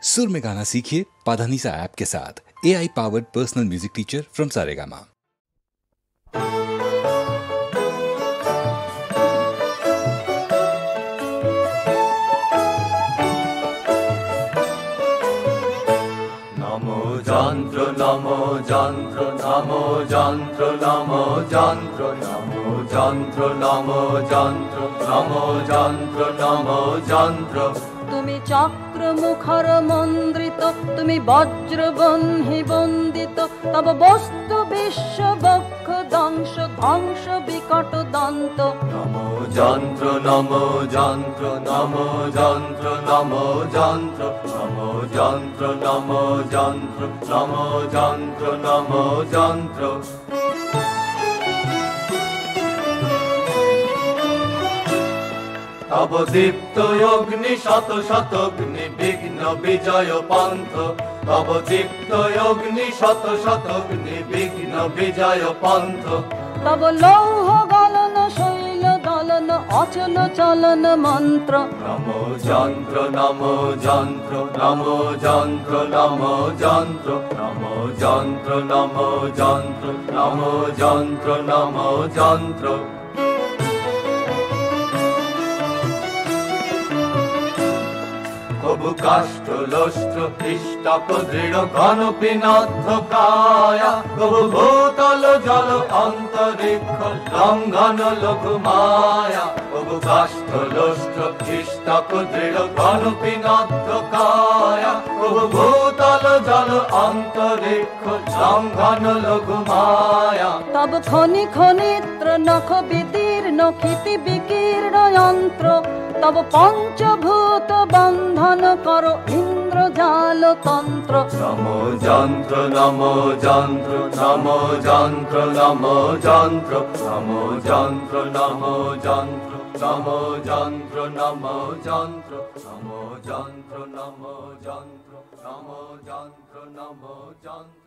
सुर में गाना सीखिए पाधानीसा ऐप के साथ। AI powered personal music teacher from Saregama. नमो जंत्र नमो जंत्र नमो जंत्र नमो जंत्र नमो जंत्र नमो जंत्र नमो जंत्र नमो जंत्र। তুমি চক্র মুখর মন্দ্রিত, তুমি বজ্র বহ্নি বন্দিত, তব বস্তু বিশ্ব বক্ষ ধ্বংস ধ্বংস বিকট দন্ত। নমো যন্ত্র নমো যন্ত্র নমো যন্ত্র নমো যন্ত্র নমো যন্ত্র নমো যন্ত্র নমো যন্ত্র নমো যন্ত্র। তব দীপ্ত অগ্নি শত শত অগ্নি বিঘ্ন বিজয় পন্থ। তব দীপ্ত অগ্নি শত শত অগ্নি বিঘ্ন বিজয় পন্থ। তব লৌহ গলন শৈল দলন অচল চলন মন্ত্র। নমো যন্ত্র নমো যন্ত্র নমো যন্ত্র নমো যন্ত্র নমো যন্ত্র নমো যন্ত্র নমো যন্ত্র নমো যন্ত্র। কবু কাষ্ঠ লষ্ট্র ইষ্টক দৃঢ় ঘন পিনাধ্য কায়া। কবু ভূতল জল অন্তরিক্ষ লঙ্ঘন লঘু মায়া। কবু কাষ্ঠ লষ্ট্র ইষ্টক দৃঢ় ঘন পিনাধ্য কায়া। কবু ভূতল জল অন্তরিক্ষ লঙ্ঘন লঘু মায়া। তব খনি খনিত্র নখ বিদীর্ণ ক্ষিতি বিকীর্ণ যন্ত্র। তব পঞ্চভূত বন্ধন কর ইন্দ্রজাল তন্ত্র। নমো যন্ত্র নমো যন্ত্র নমো যন্ত্র নমো যন্ত্র নমো যন্ত্র নমো যন্ত্র নমো যন্ত্র নমো যন্ত্র নমো যন্ত্র নমো যন্ত্র নমো যন্ত্র নমো যন্ত্র।